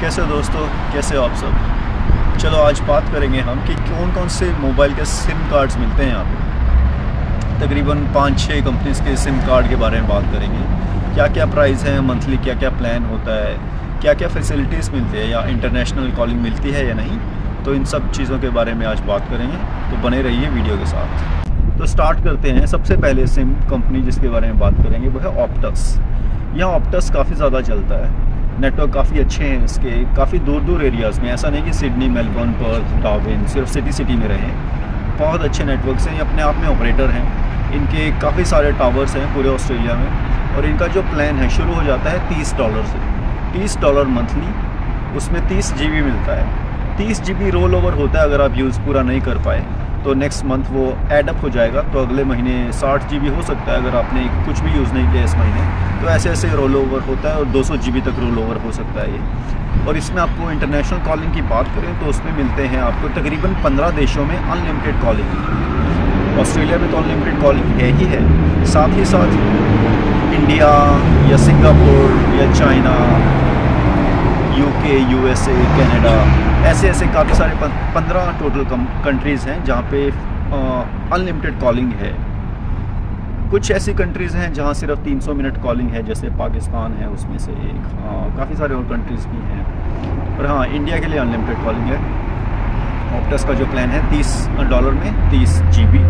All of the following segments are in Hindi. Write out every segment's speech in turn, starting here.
कैसे हो दोस्तों, कैसे हो आप सब। चलो आज बात करेंगे हम कि कौन कौन से मोबाइल के सिम कार्ड्स मिलते हैं यहाँ पे। तकरीबन 5-6 कंपनीज़ के सिम कार्ड के बारे में बात करेंगे। क्या क्या प्राइस है, मंथली क्या क्या प्लान होता है, क्या क्या फैसिलिटीज़ मिलती है या इंटरनेशनल कॉलिंग मिलती है या नहीं। तो इन सब चीज़ों के बारे में आज बात करेंगे, तो बने रहिए वीडियो के साथ। तो स्टार्ट करते हैं। सबसे पहले सिम कंपनी जिसके बारे में बात करेंगे वो है ऑप्टस। यहाँ ऑप्टस काफ़ी ज़्यादा चलता है, नेटवर्क काफ़ी अच्छे हैं इसके, काफ़ी दूर दूर एरियाज़ में। ऐसा नहीं कि सिडनी, मेलबर्न, पर्थ, डार्विन सिर्फ सिटी में रहें। बहुत अच्छे नेटवर्क्स हैं, ये अपने आप में ऑपरेटर हैं। इनके काफ़ी सारे टावर्स हैं पूरे ऑस्ट्रेलिया में, और इनका जो प्लान है शुरू हो जाता है $30 से। $30 मंथली, उसमें 30 GB मिलता है। 30 GB रोल ओवर होता है। अगर आप यूज़ पूरा नहीं कर पाए तो नेक्स्ट मंथ वो ऐड अप हो जाएगा, तो अगले महीने 60 GB हो सकता है अगर आपने कुछ भी यूज़ नहीं किया इस महीने। तो ऐसे ऐसे रोल ओवर होता है, और 200 GB तक रोल ओवर हो सकता है ये। और इसमें आपको इंटरनेशनल कॉलिंग की बात करें तो उसमें मिलते हैं आपको तकरीबन 15 देशों में अनलिमिटेड कॉलिंग। ऑस्ट्रेलिया में तो अनलिमिटेड कॉलिंग है ही है, साथ ही साथ इंडिया या सिंगापुर या चाइना, UK, USA, कनाडा, ऐसे ऐसे काफ़ी सारे 15 टोटल कंट्रीज़ हैं जहाँ पे अनलिमिटेड कॉलिंग है। कुछ ऐसी कंट्रीज़ हैं जहाँ सिर्फ 300 मिनट कॉलिंग है, जैसे पाकिस्तान है उसमें से एक। काफ़ी सारे और कंट्रीज़ भी हैं, पर हाँ इंडिया के लिए अनलिमिटेड कॉलिंग है। ऑप्टस का जो प्लान है $30 में 30 GB।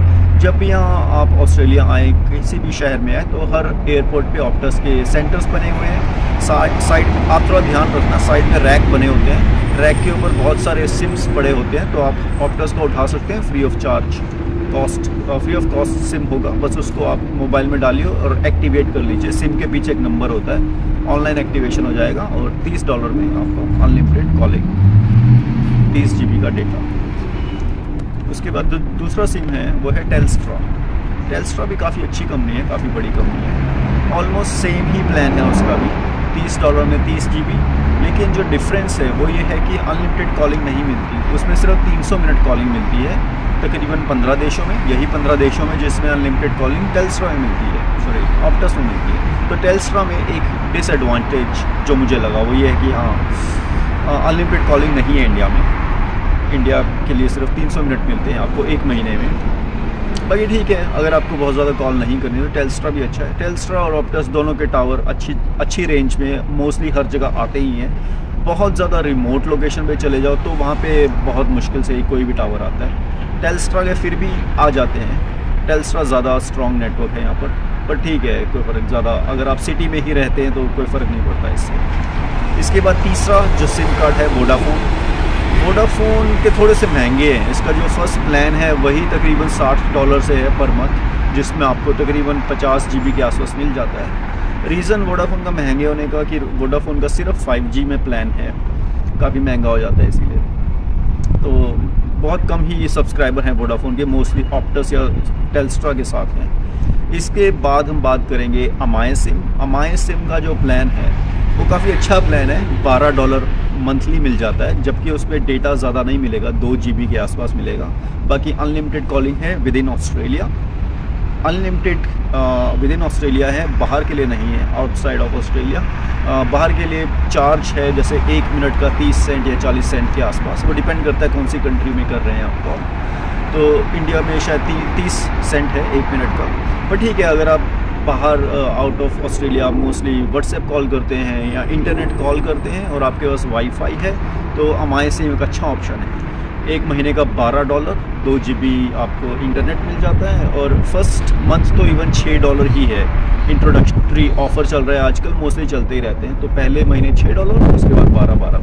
जब भी यहाँ आप ऑस्ट्रेलिया आए, किसी भी शहर में आए, तो हर एयरपोर्ट पे ऑप्टस के सेंटर्स बने हुए हैं। साइड आप थोड़ा ध्यान रखना, साइड में रैक बने होते हैं, रैक के ऊपर बहुत सारे सिम्स पड़े होते हैं, तो आप ऑप्टस को उठा सकते हैं free of charge. Free of cost SIM होगा, बस उसको आप मोबाइल में डालिए और एक्टिवेट कर लीजिए। सिम के पीछे एक नंबर होता है, ऑनलाइन एक्टिवेशन हो जाएगा, और $30 में आपको अनलिमिटेड कॉलिंग, 30 GB का डेटा। उसके बाद दूसरा सिम है वो है टेल्स्ट्रा। टेल्स्ट्रा भी काफ़ी अच्छी कंपनी है, काफ़ी बड़ी कंपनी है। ऑलमोस्ट सेम ही प्लान है उसका भी, $30 में 30 GB। लेकिन जो डिफरेंस है वो ये है कि अनलिमिटेड कॉलिंग नहीं मिलती, उसमें सिर्फ 300 मिनट कॉलिंग मिलती है तकरीबन 15 देशों में। यही 15 देशों में जिसमें अनलिमिटेड कॉलिंग टेल्स्ट्रा में मिलती है, सॉरी ऑप्टस में मिलती है। तो टेल्स्ट्रा में एक डिसएडवांटेज जो मुझे लगा वो ये है कि हाँ अनलिमिटेड कॉलिंग नहीं है इंडिया में। इंडिया के लिए सिर्फ 300 मिनट मिलते हैं आपको एक महीने में। बाकी ठीक है, अगर आपको बहुत ज़्यादा कॉल नहीं करनी तो टेल्स्ट्रा भी अच्छा है। टेल्स्ट्रा और ऑप्टस दोनों के टावर अच्छी रेंज में मोस्टली हर जगह आते ही हैं। बहुत ज़्यादा रिमोट लोकेशन पे चले जाओ तो वहाँ पे बहुत मुश्किल से ही कोई भी टावर आता है। टेल्स्ट्रा के फिर भी आ जाते हैं। टेल्स्ट्रा ज़्यादा स्ट्रॉन्ग नेटवर्क है यहाँ पर ठीक है, कोई फ़र्क ज़्यादा, अगर आप सिटी में ही रहते हैं तो कोई फ़र्क नहीं पड़ता इससे। इसके बाद तीसरा जो सिम कार्ड है वोडाफोन। वोडाफोन के थोड़े से महंगे हैं। इसका जो फर्स्ट प्लान है वही तकरीबन $60 से है पर मंथ, जिसमें आपको तकरीबन 50 GB के आसपास मिल जाता है। रीज़न वोडाफोन का महंगे होने का कि वोडाफोन का सिर्फ 5G में प्लान है, काफ़ी महंगा हो जाता है इसीलिए। तो बहुत कम ही सब्सक्राइबर हैं वोडाफोन के, मोस्टली ऑप्टस या टेल्स्ट्रा के साथ हैं। इसके बाद हम बात करेंगे अमाय सिम। अमाय सिम का जो प्लान है वो काफ़ी अच्छा प्लान है, $12 मंथली मिल जाता है, जबकि उसमें डेटा ज़्यादा नहीं मिलेगा, 2 GB के आसपास मिलेगा। बाकी अनलिमिटेड कॉलिंग है with in Australia. Unlimited with in Australia है, बाहर के लिए नहीं है, आउटसाइड ऑफ ऑस्ट्रेलिया। बाहर के लिए चार्ज है जैसे 1 मिनट का 30 सेंट या 40 सेंट के आसपास, वो डिपेंड करता है कौन सी कंट्री में कर रहे हैं आप कॉल। तो इंडिया में शायद 30 सेंट है 1 मिनट का, पर ठीक है अगर आप बाहर out of Australia mostly WhatsApp call करते हैं या इंटरनेट कॉल करते हैं और आपके पास वाईफाई है तो अमाय सिम एक अच्छा ऑप्शन है। एक महीने का $12, 2 GB आपको इंटरनेट मिल जाता है, और फर्स्ट मंथ तो इवन $6 ही है। इंट्रोडक्टरी ऑफ़र चल रहा है आजकल, मोस्टली चलते ही रहते हैं। तो पहले महीने $6, उसके बाद 12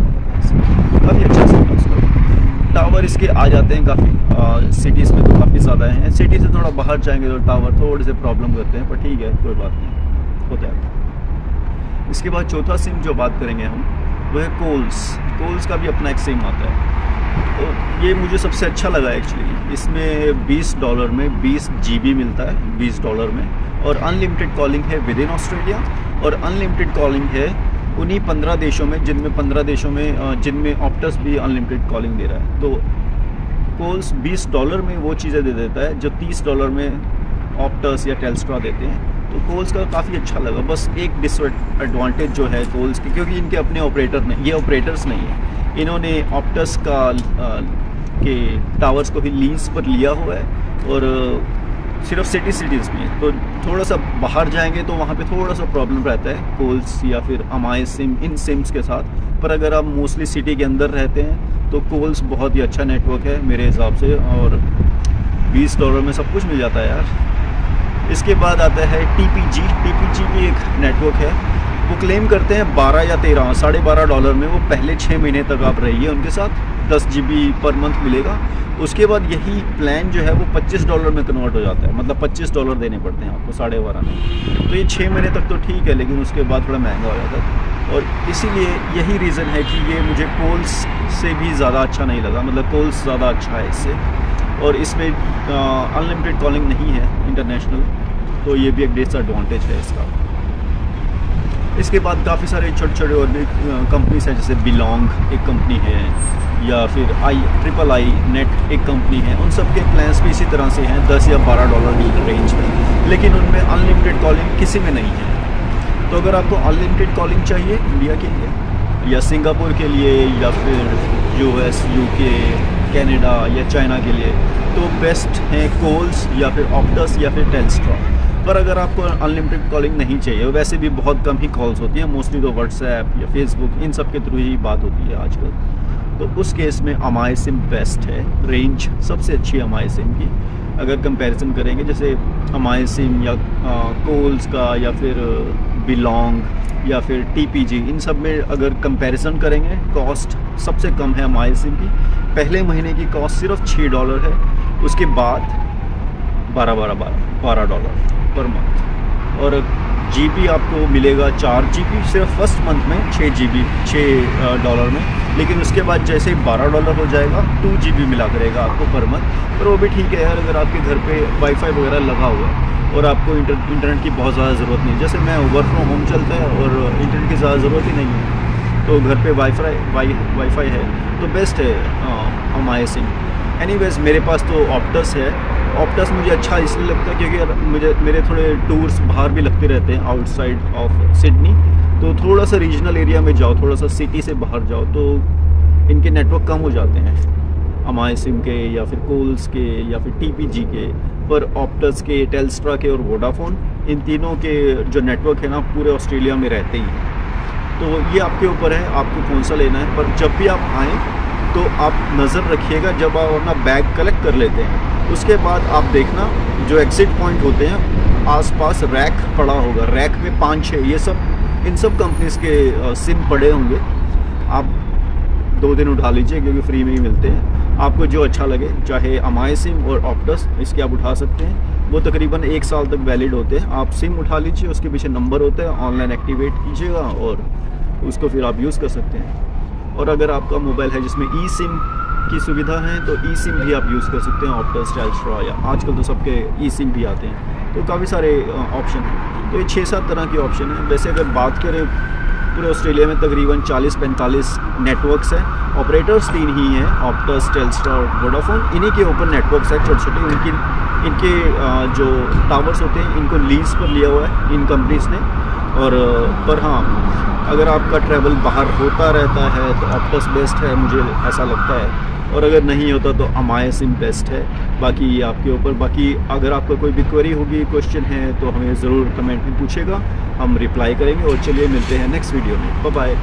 काफ़ी अच्छा सिम है उसका। टावर इसके आ जाते हैं काफ़ी, सिटीज़ में तो काफ़ी ज़्यादा हैं। सिटी से थोड़ा बाहर जाएंगे तो टावर थोड़े से प्रॉब्लम करते हैं, पर ठीक है कोई बात नहीं, होता है। इसके बाद चौथा सिम जो बात करेंगे हम वो है कोल्स का भी अपना एक सिम आता है। तो ये मुझे सबसे अच्छा लगा एक्चुअली। इसमें $20 में 20 GB मिलता है, $20 में, और अनलिमिटेड कॉलिंग है विद इन ऑस्ट्रेलिया, और अनलिमिटेड कॉलिंग है उन्हीं 15 देशों में, जिनमें 15 देशों में जिनमें ऑप्टस भी अनलिमिटेड कॉलिंग दे रहा है। तो कोल्स $20 में वो चीज़ें दे देता है जो $30 में ऑप्टस या टेल्स्ट्रा देते हैं। तो कोल्स का काफ़ी अच्छा लगा। बस एक डिसएडवांटेज जो है कोल्स की, क्योंकि इनके अपने ऑपरेटर नहीं, ये ऑपरेटर्स नहीं है, इन्होंने ऑप्टस का के टावर्स को भी लीज पर लिया हुआ है और सिर्फ सिटीज़ में। तो थोड़ा सा बाहर जाएंगे तो वहाँ पे थोड़ा सा प्रॉब्लम रहता है कोल्स या फिर अमाई सिम, इन सिम्स के साथ। पर अगर आप मोस्टली सिटी के अंदर रहते हैं तो कोल्स बहुत ही अच्छा नेटवर्क है मेरे हिसाब से, और $20 में सब कुछ मिल जाता है यार। इसके बाद आता है TPG भी एक नेटवर्क है। वो क्लेम करते हैं 12 या 13, $12.5 में वो पहले 6 महीने तक आप रहिए उनके साथ, 10 GB पर मंथ मिलेगा। उसके बाद यही प्लान जो है वो $25 में कन्वर्ट हो जाता है, मतलब $25 देने पड़ते हैं आपको, 12.5 में। तो ये 6 महीने तक तो ठीक है, लेकिन उसके बाद थोड़ा महंगा हो जाता है। और इसीलिए यही रीज़न है कि ये मुझे कोल्स से भी ज़्यादा अच्छा नहीं लगा, मतलब कोल्स ज़्यादा अच्छा है इससे। और इसमें अनलिमिटेड कॉलिंग नहीं है इंटरनेशनल, तो ये भी एक डिसएडवांटेज है इसका। इसके बाद काफ़ी सारे छोटे छोटे और भी कंपनीज हैं, जैसे बिलोंग एक कंपनी है, या फिर III नेट एक कंपनी है। उन सब के प्लान्स भी इसी तरह से हैं, $10 या $12 की रेंज में, लेकिन उनमें अनलिमिटेड कॉलिंग किसी में नहीं है। तो अगर आपको अनलिमिटेड कॉलिंग चाहिए इंडिया के लिए या सिंगापुर के लिए या फिर US, UK, कनाडा या चाइना के लिए, तो बेस्ट हैं कोल्स या फिर ऑप्टस या फिर टेल्स्ट्रा। पर अगर आपको अनलिमिटेड कॉलिंग नहीं चाहिए, वैसे भी बहुत कम ही कॉल्स होती हैं, मोस्टली तो व्हाट्सएप या फेसबुक इन सब के थ्रू ही बात होती है आजकल, तो उस केस में अमाई सिम बेस्ट है। रेंज सबसे अच्छी है अमाई सिम की अगर कंपैरिजन करेंगे, जैसे अमाई सिम या कोल्स का या फिर बिलोंग या फिर TPG, इन सब में अगर कंपैरिजन करेंगे कॉस्ट सबसे कम है अमाई सिम की। पहले महीने की कॉस्ट सिर्फ $6 है, उसके बाद $12 पर मंथ। और GB आपको मिलेगा 4 GB सिर्फ फर्स्ट मंथ में, $6 में, लेकिन उसके बाद जैसे ही $12 हो जाएगा 2 GB मिला करेगा आपको पर मंथ। पर वो भी ठीक है यार, अगर आपके घर पे वाईफाई वगैरह लगा हुआ है और आपको इंटरनेट की बहुत ज़्यादा ज़रूरत नहीं है, जैसे मैं वर्क फ्रॉम होम चलता है और इंटरनेट की ज़्यादा ज़रूरत ही नहीं है, तो घर पे वाईफाई है तो बेस्ट है अमाई सिम। एनीवेज मेरे पास तो ऑप्टस है। ऑप्टस मुझे अच्छा इसलिए लगता है क्योंकि मेरे थोड़े टूर्स बाहर भी लगते रहते हैं आउटसाइड ऑफ सिडनी, तो थोड़ा सा रीजनल एरिया में जाओ, थोड़ा सा सिटी से बाहर जाओ तो इनके नेटवर्क कम हो जाते हैं, अमाई सिम के या फिर कोल्स के या फिर TPG के। पर ऑप्टस के, टेल्स्ट्रा के और वोडाफोन, इन तीनों के जो नेटवर्क है ना पूरे ऑस्ट्रेलिया में रहते ही हैं। तो ये आपके ऊपर है आपको कौन सा लेना है। पर जब भी आप आएँ तो आप नज़र रखिएगा, जब आप अपना बैग कलेक्ट कर लेते हैं उसके बाद आप देखना जो एग्ज़िट पॉइंट होते हैं आसपास रैक पड़ा होगा, रैक में 5-6 ये सब इन सब कंपनीज़ के सिम पड़े होंगे। आप 2 दिन उठा लीजिए क्योंकि फ्री में ही मिलते हैं, आपको जो अच्छा लगे, चाहे अमाई सिम और ऑप्टस इसके आप उठा सकते हैं। वो तकरीबन 1 साल तक वैलिड होते हैं। आप सिम उठा लीजिए, उसके पीछे नंबर होता है, ऑनलाइन एक्टिवेट कीजिएगा और उसको फिर आप यूज़ कर सकते हैं। और अगर आपका मोबाइल है जिसमें eSIM की सुविधा है तो eSIM भी आप यूज़ कर सकते हैं, ऑप्टस, टेल्स्ट्रा, या आजकल तो सबके eSIM भी आते हैं, तो काफ़ी सारे ऑप्शन हैं। तो ये 6-7 तरह के ऑप्शन हैं। वैसे अगर बात करें पूरे ऑस्ट्रेलिया में तकरीबन 40-45 नेटवर्क्स हैं, ऑपरेटर्स 3 ही हैं, ऑप्टस, टेल्स्ट्रा और वोडाफोन। इन्हीं के ऊपर नेटवर्क्स हैं छोटे छोटे, इनके जो टावर्स होते हैं इनको लीज पर लिया हुआ है इन कंपनीज़ ने। और पर हाँ, अगर आपका ट्रैवल बाहर होता रहता है तो ऑप्टस बेस्ट है, मुझे ऐसा लगता है। और अगर नहीं होता तो अमाई सिम बेस्ट है। बाकी ये आपके ऊपर। बाकी अगर आपका कोई भी क्वेरी होगी, क्वेश्चन है, तो हमें ज़रूर कमेंट में पूछेगा, हम रिप्लाई करेंगे। और चलिए मिलते हैं नेक्स्ट वीडियो में। Bye bye.